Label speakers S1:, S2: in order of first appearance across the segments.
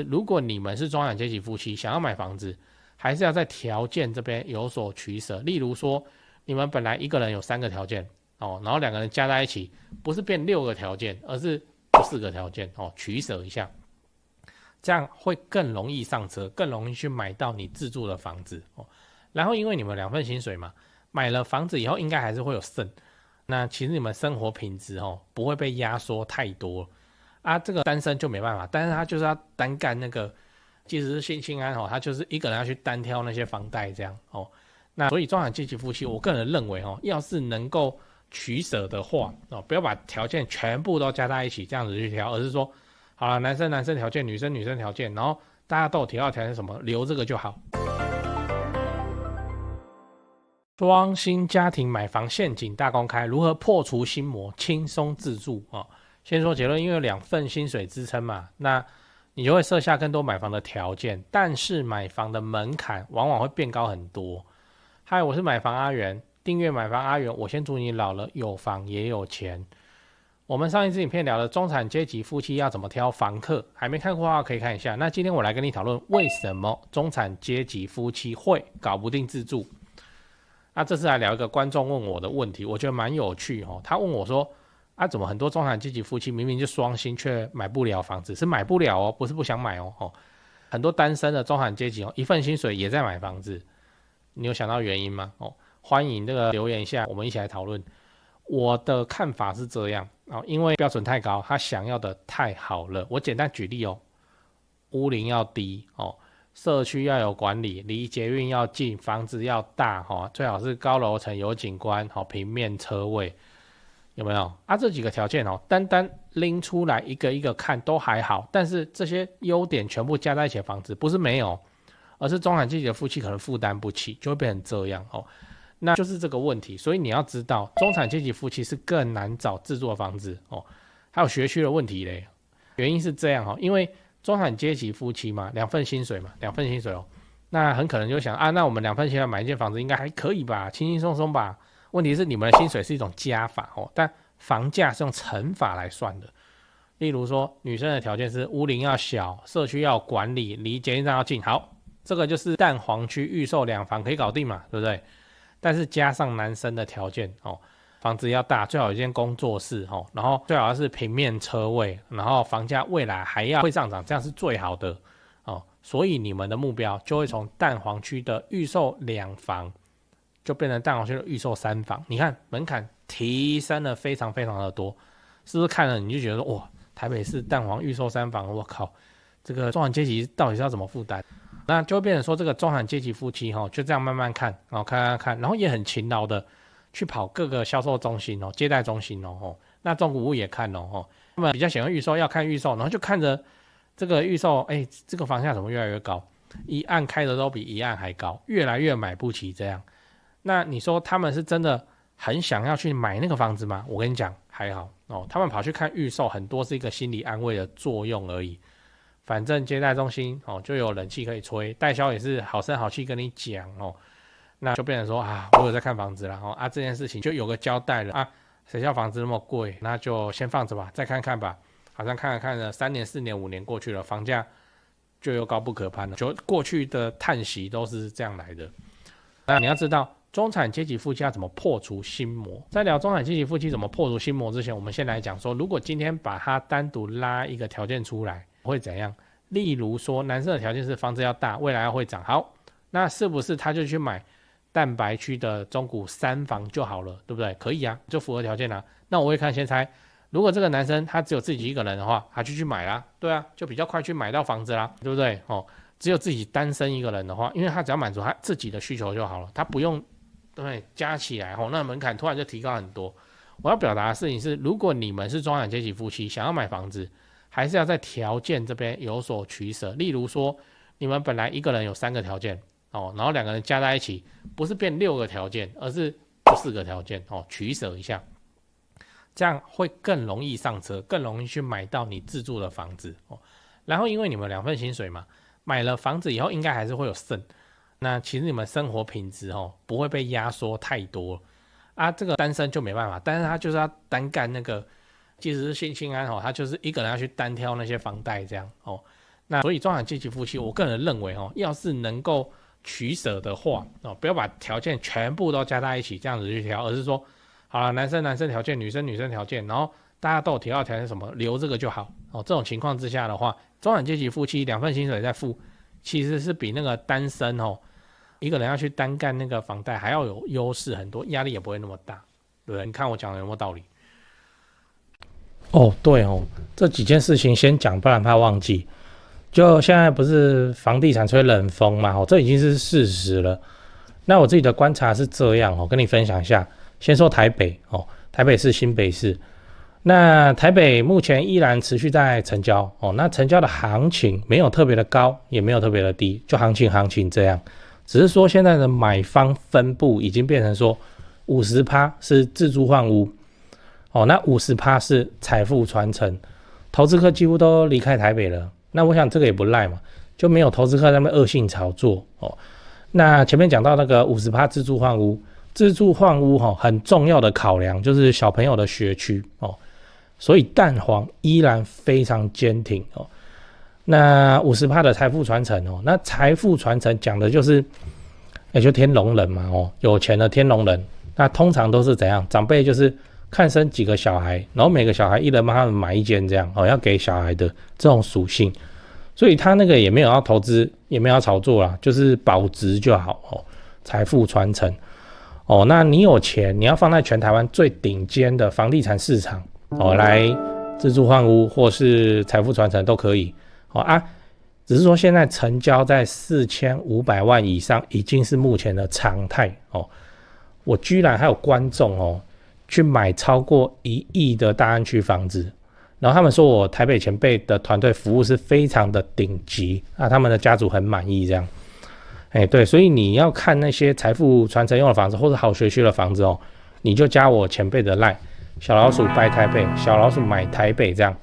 S1: 如果你们是中产阶级夫妻，想要买房子，还是要在条件这边有所取舍。例如说，你们本来一个人有3个条件哦，然后2个人加在一起，不是变6个条件，而是4个条件哦，取舍一下，这样会更容易上车，更容易去买到你自住的房子哦。然后因为你们2份薪水嘛，买了房子以后应该还是会有剩，那其实你们生活品质哦不会被压缩太多。这个单身就没办法，但是他就是要单干那个，即使是新安哦，他就是一个人要去单挑那些房贷这样哦。那所以中产阶级夫妻，我个人认为哦，要是能够取舍的话哦，不要把条件全部都加在一起这样子去挑，而是说，好了，男生条件，女生条件，然后大家都有提到条件什么，留这个就好。双薪家庭买房陷阱大公开，如何破除心魔，轻松自住哦。先说结论，因为有2份薪水支撑嘛，那你就会设下更多买房的条件，但是买房的门槛往往会变高很多。嗨，我是买房阿元，订阅买房阿元，我先祝你老了有房也有钱。我们上一支影片聊了中产阶级夫妻要怎么挑房客，还没看过的话可以看一下。那今天我来跟你讨论为什么中产阶级夫妻会搞不定自住。那这次来聊一个观众问我的问题，我觉得蛮有趣哦。他问我说，怎么很多中产阶级夫妻明明就双薪却买不了房子？是买不了哦，不是不想买哦。很多单身的中产阶级哦，一份薪水也在买房子，你有想到原因吗？欢迎这个留言一下，我们一起来讨论。我的看法是这样因为标准太高，他想要的太好了。我简单举例屋龄要低社区要有管理，离捷运要近，房子要大最好是高楼层有景观平面车位。有没有这几个条件单单拎出来一个一个看都还好，但是这些优点全部加在一起的房子不是没有，而是中产阶级的夫妻可能负担不起，就会变成这样那就是这个问题。所以你要知道，中产阶级夫妻是更难找自住的房子还有学区的问题嘞。原因是这样因为中产阶级夫妻嘛，2份薪水那很可能就想那我们2份薪水买一间房子应该还可以吧，轻轻松松吧。问题是你们的薪水是一种加法但房价是用乘法来算的。例如说，女生的条件是屋龄要小，社区要管理，离捷运站要近。好，这个就是蛋黄区预售2房可以搞定嘛，对不对？但是加上男生的条件房子要大，最好有一间工作室然后最好是平面车位，然后房价未来还要会上涨，这样是最好的所以你们的目标就会从蛋黄区的预售2房就变成蛋黄区的预售3房，你看门槛提升了非常非常的多，是不是看了你就觉得说哇，台北市蛋黄预售3房，我靠，这个中产阶级到底是要怎么负担？那就会变成说这个中产阶级夫妻就这样慢慢看看，然后也很勤劳的去跑各个销售中心接待中心那中古屋也看他们比较喜欢预售，要看预售，然后就看着这个预售，这个房价怎么越来越高，一案开的都比一案还高，越来越买不起这样。那你说他们是真的很想要去买那个房子吗？我跟你讲还好他们跑去看预售，很多是一个心理安慰的作用而已。反正接待中心就有冷气可以吹，代销也是好声好气跟你讲那就变成说我有在看房子了这件事情就有个交代了谁叫房子那么贵，那就先放着吧，再看看吧。好像看了3年4年5年过去了，房价就又高不可攀了，就过去的叹息都是这样来的。那你要知道中产阶级夫妻要怎么破除心魔。在聊中产阶级夫妻怎么破除心魔之前，我们先来讲说，如果今天把它单独拉一个条件出来会怎样。例如说男生的条件是房子要大，未来要会涨，好，那是不是他就去买蛋白区的中古3房就好了，对不对？可以就符合条件那我会看先猜，如果这个男生他只有自己一个人的话，他就去买啦，对就比较快去买到房子啦，对不对只有自己单身一个人的话，因为他只要满足他自己的需求就好了，他不用对加起来那门槛突然就提高很多。我要表达的事情是，如果你们是中产阶级夫妻，想要买房子，还是要在条件这边有所取舍。例如说，你们本来一个人有3个条件然后2个人加在一起，不是变6个条件，而是4个条件取舍一下，这样会更容易上车，更容易去买到你自住的房子然后因为你们2份薪水嘛，买了房子以后应该还是会有剩，那其实你们生活品质不会被压缩太多这个单身就没办法，但是他就是要单干那个，即使是新安他就是一个人要去单挑那些房贷这样那所以中产阶级夫妻，我个人认为要是能够取舍的话不要把条件全部都加在一起这样子去挑，而是说好了，男生条件，女生条件，然后大家都有提到条件什么，留这个就好这种情况之下的话，中产阶级夫妻2份薪水在付，其实是比那个单身一个人要去单干那个房贷还要有优势很多，压力也不会那么大，对不对？你看我讲的有没有道理？对这几件事情先讲，不然怕忘记。就现在不是房地产吹冷风嘛，这已经是事实了。那我自己的观察是这样跟你分享一下。先说台北台北市、新北市。那台北目前依然持续在成交那成交的行情没有特别的高，也没有特别的低，就行情这样。只是说现在的买方分布已经变成说 50% 是自住换屋那 50% 是财富传承，投资客几乎都离开台北了。那我想这个也不赖嘛，就没有投资客在那边恶性炒作那前面讲到那个 50% 自住换屋很重要的考量就是小朋友的学区所以蛋黄依然非常坚挺那 50% 的财富传承那财富传承讲的就是就天龙人嘛有钱的天龙人，那通常都是怎样？长辈就是看生几个小孩，然后每个小孩一人帮他们买一间这样要给小孩的这种属性，所以他那个也没有要投资，也没有要炒作啦，就是保值就好财富传承那你有钱，你要放在全台湾最顶尖的房地产市场来自住换屋或是财富传承都可以只是说现在成交在4500万以上已经是目前的常态我居然还有观众去买超过1亿的大安区房子，然后他们说我台北前辈的团队服务是非常的顶级他们的家族很满意这样对，所以你要看那些财富传承用的房子或者好学区的房子你就加我前辈的 LINE 小老鼠拜台北，小老鼠买台北这样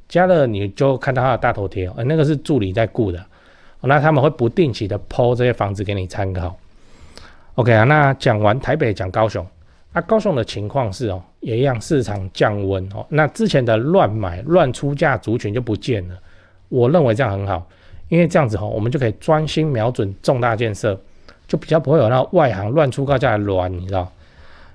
S1: 加了，你就看到他的大头贴那个是助理在顾的那他们会不定期的 po 这些房子给你参考。 OK 那讲完台北，讲高雄高雄的情况是也一样，市场降温那之前的乱买乱出价族群就不见了，我认为这样很好，因为这样子我们就可以专心瞄准重大建设，就比较不会有那外行乱出高价的乱，你知道。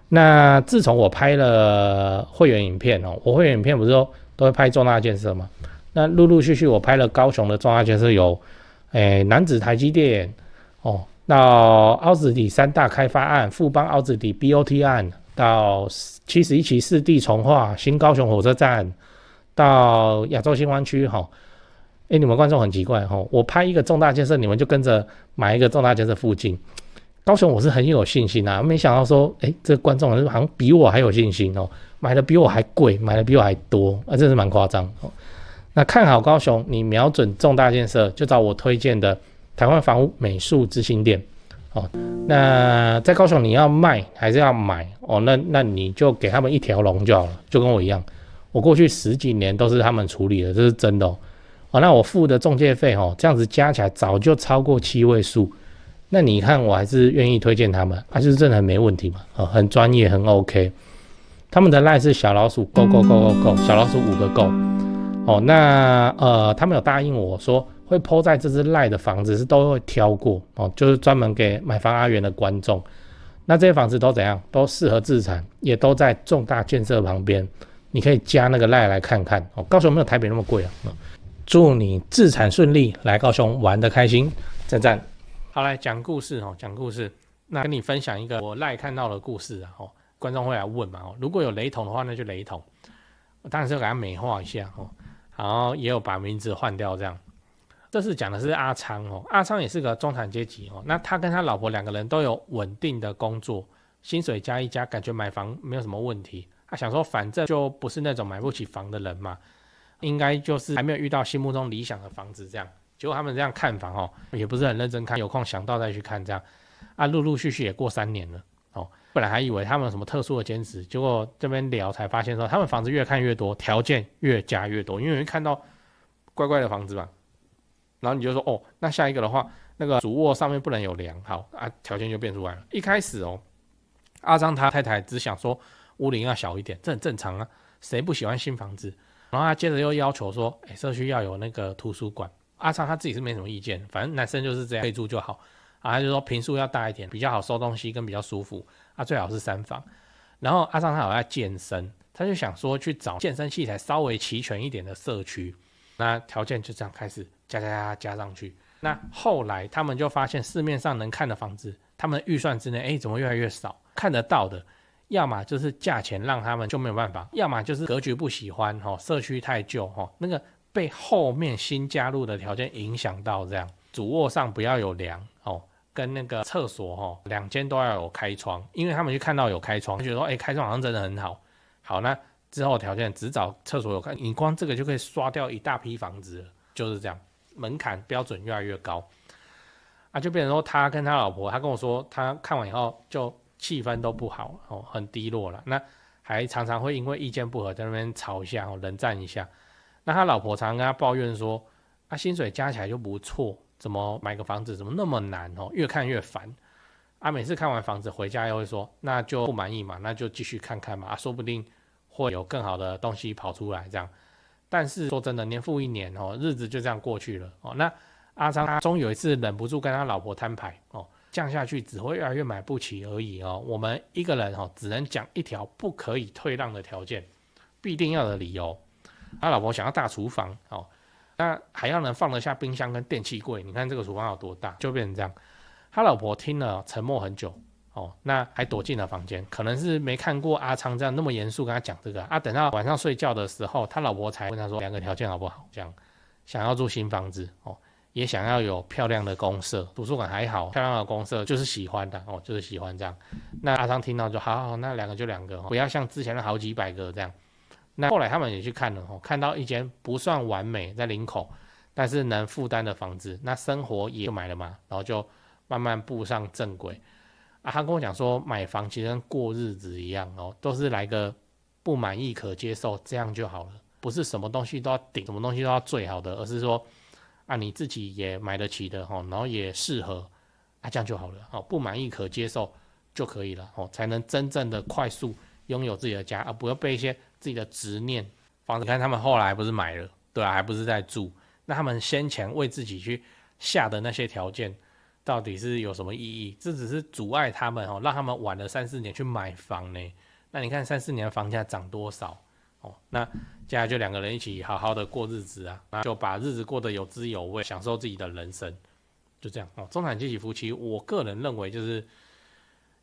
S1: 那自从我拍了会员影片我会员影片不是说都会拍重大建设嘛，那陆陆续续我拍了高雄的重大建设有楠梓台积电到凹子底3大开发案，富邦凹子底 BOT 案，到71期4地重划，新高雄火车站，到亚洲新湾区你们观众很奇怪我拍一个重大建设，你们就跟着买一个重大建设附近。高雄我是很有信心没想到说这个观众好像比我还有信心买的比我还贵，买的比我还多真是蛮夸张那看好高雄，你瞄准重大建设，就找我推荐的台湾房屋美术之星店那在高雄你要卖还是要买那你就给他们一条龙就好了，就跟我一样，我过去10几年都是他们处理的，这是真的那我付的中介费这样子加起来早就超过7位数，那你看我还是愿意推荐他们就是真的很没问题嘛很专业，很 OK。 他们的 LINE 是小老鼠 go go go go go， 小老鼠5个 go那他们有答应我说会 po 在这支 LINE 的房子是都会挑过就是专门给买房阿元的观众，那这些房子都怎样，都适合自产，也都在重大建设旁边，你可以加那个 LINE 来看看高雄没有台北那么贵祝你自产顺利，来高雄玩得开心，赞赞。好，来讲故事讲故事。那跟你分享一个我LINE看到的故事观众会来问嘛如果有雷同的话，那就雷同，我当然是要给他美化一下然后也有把名字换掉这样。这次讲的是阿昌阿昌也是个中产阶级那他跟他老婆2个人都有稳定的工作，薪水加一加，感觉买房没有什么问题。他想说反正就不是那种买不起房的人嘛，应该就是还没有遇到心目中理想的房子这样。结果他们这样看房也不是很认真看，有空想到再去看这样陆陆续续也过3年了本来还以为他们有什么特殊的坚持，结果这边聊才发现说他们房子越看越多，条件越加越多，因为你会看到怪怪的房子嘛，然后你就说那下一个的话，那个主卧上面不能有梁，好条件就变出来了。一开始阿张他太太只想说屋龄要小一点，这很正常谁不喜欢新房子？然后他接着又要求说社区要有那个图书馆阿昌他自己是没什么意见，反正男生就是这样，可以住就好啊。他就说坪数要大一点，比较好收东西跟比较舒服啊，最好是3房。然后阿昌他好在健身，他就想说去找健身器材稍微齐全一点的社区，那条件就这样开始加上去。那后来他们就发现市面上能看的房子，他们预算之内，怎么越来越少？看得到的，要么就是价钱让他们就没有办法，要么就是格局不喜欢，社区太旧，那个被后面新加入的条件影响到，这样主卧上不要有梁，跟那个厕所2间都要有开窗，因为他们去看到有开窗，就觉得说开窗好像真的很好。好，那之后的条件只找厕所有开，你光这个就可以刷掉一大批房子了，就是这样。门槛标准越来越高啊，就变成说他跟他老婆，他跟我说他看完以后就气氛都不好，很低落了。那还常常会因为意见不合在那边吵一下，冷战一下。那他老婆常常跟他抱怨说，薪水加起来就不错，怎么买个房子怎么那么难，越看越烦。每次看完房子回家又会说，那就不满意嘛，那就继续看看嘛，说不定会有更好的东西跑出来这样。但是说真的，年复一年，日子就这样过去了。那阿昌他终有一次忍不住跟他老婆摊牌，降下去只会越来越买不起而已。我们一个人只能讲一条不可以退让的条件，必定要的理由。他老婆想要大厨房，那还要能放得下冰箱跟电器柜，你看这个厨房有多大，就变成这样。他老婆听了沉默很久，那还躲进了房间，可能是没看过阿昌这样那么严肃跟他讲这个等到晚上睡觉的时候，他老婆才问他说2个条件好不好，这样想要住新房子，也想要有漂亮的公社，图书馆还好，漂亮的公社就是喜欢的，就是喜欢这样。那阿昌听到就好，那2个就2个，不要像之前的好几百个这样。那后来他们也去看了，看到一间不算完美，在林口，但是能负担的房子，那生活也就买了嘛，然后就慢慢步上正轨。他跟我讲说，买房其实跟过日子一样，都是来个不满意可接受，这样就好了，不是什么东西都要顶，什么东西都要最好的，而是说你自己也买得起的，然后也适合，这样就好了，不满意可接受就可以了，才能真正的快速拥有自己的家，而不要被一些自己的执念。房子看他们后来不是买了，对还不是在住，那他们先前为自己去下的那些条件到底是有什么意义？这只是阻碍他们，让他们晚了3-4年去买房呢。那你看3-4年的房价涨多少？那接下来就2个人一起好好的过日子啊，那就把日子过得有滋有味，享受自己的人生，就这样。中产阶级夫妻，我个人认为就是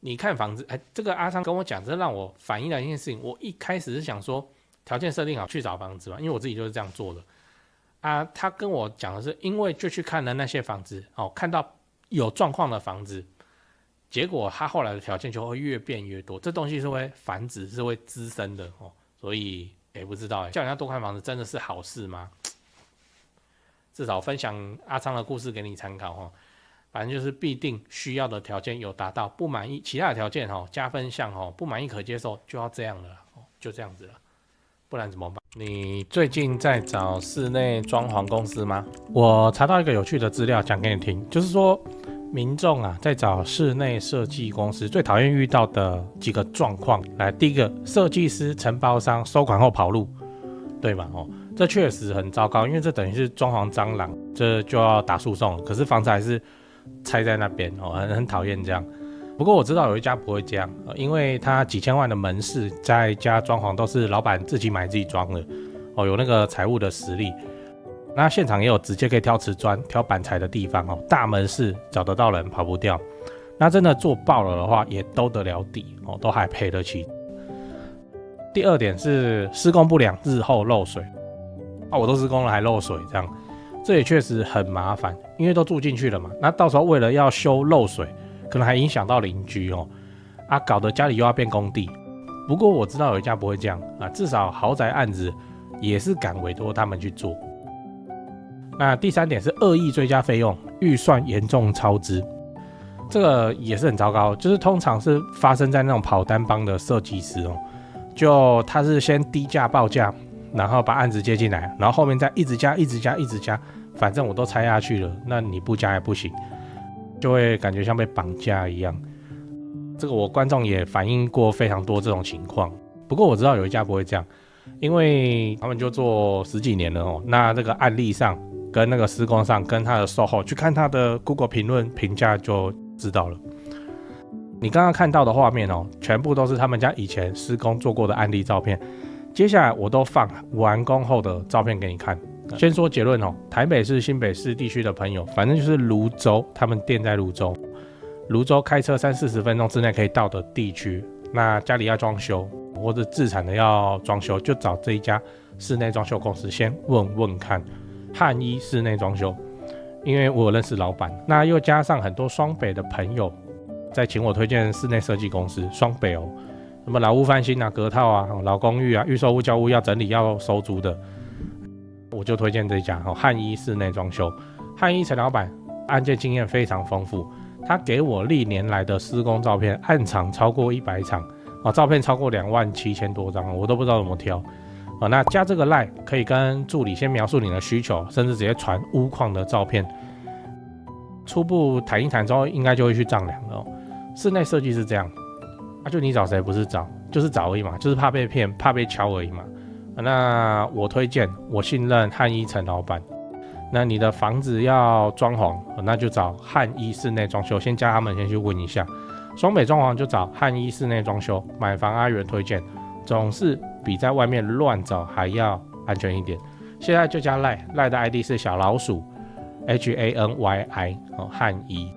S1: 你看房子，这个阿昌跟我讲，这让我反映了一件事情。我一开始是想说条件设定好去找房子嘛，因为我自己就是这样做的他跟我讲的是，因为就去看了那些房子，看到有状况的房子，结果他后来的条件就会越变越多，这东西是会繁殖，是会滋生的，所以不知道叫人家多看房子真的是好事吗？至少分享阿昌的故事给你参考，反正就是必定需要的条件有达到，不满意其他的条件加分项不满意可接受就要这样了，就这样子了，不然怎么办？你最近在找室内装潢公司吗？我查到一个有趣的资料讲给你听，就是说民众在找室内设计公司最讨厌遇到的几个状况。来，第一个，设计师承包商收款后跑路，对吗？这确实很糟糕，因为这等于是装潢蟑螂，这就要打诉讼，可是房子还是拆在那边，很讨厌这样。不过我知道有一家不会这样，因为他几千万的门市，在家装潢都是老板自己买自己装的，有那个财务的实力。那现场也有直接可以挑瓷砖、挑板材的地方，大门市找得到人，跑不掉。那真的做爆了的话，也兜得了底，都还赔得起。第二点是施工不良，日后漏水。我都施工了还漏水，这样这也确实很麻烦，因为都住进去了嘛。那到时候为了要修漏水，可能还影响到邻居搞得家里又要变工地。不过我知道有一家不会这样至少豪宅案子也是敢委托他们去做。那第三点是恶意追加费用，预算严重超支，这个也是很糟糕，就是通常是发生在那种跑单帮的设计师就他是先低价报价，然后把案子接进来，然后后面再一直加，反正我都拆下去了，那你不加也不行，就会感觉像被绑架一样。这个我观众也反映过非常多这种情况，不过我知道有一家不会这样，因为他们就做10几年了那这个案例上跟那个施工上跟他的售后去看他的 Google 评论评价就知道了。你刚刚看到的画面哦，全部都是他们家以前施工做过的案例照片。接下来我都放完工后的照片给你看。先说结论哦，台北市、新北市地区的朋友，反正就是泸州，他们店在泸州，泸州开车30-40分钟之内可以到的地区。那家里要装修或者自产的要装修，就找这一家室内装修公司先问问看。汉一室内装修，因为我有认识老板，那又加上很多双北的朋友在请我推荐室内设计公司，双北哦，什么老屋翻新啊、隔套啊、老公寓啊、预售屋、交屋要整理要收租的，我就推荐这一家汉一室内装修。汉一陈老板案件经验非常丰富，他给我历年来的施工照片，案场超过100场，照片超过27000多张，我都不知道怎么挑。那加这个 LINE 可以跟助理先描述你的需求，甚至直接传屋况的照片，初步谈一谈之后，应该就会去丈量了。室内设计是这样，就你找谁不是找，就是找而已嘛，就是怕被骗、怕被敲而已嘛。那我推荐，我信任汉一陈老板。那你的房子要装潢，那就找汉一室内装修，先加他们先去问一下。双北装潢就找汉一室内装修，买房阿元推荐，总是比在外面乱找还要安全一点。现在就加 LINE 的 ID 是小老鼠HANYI 汉一。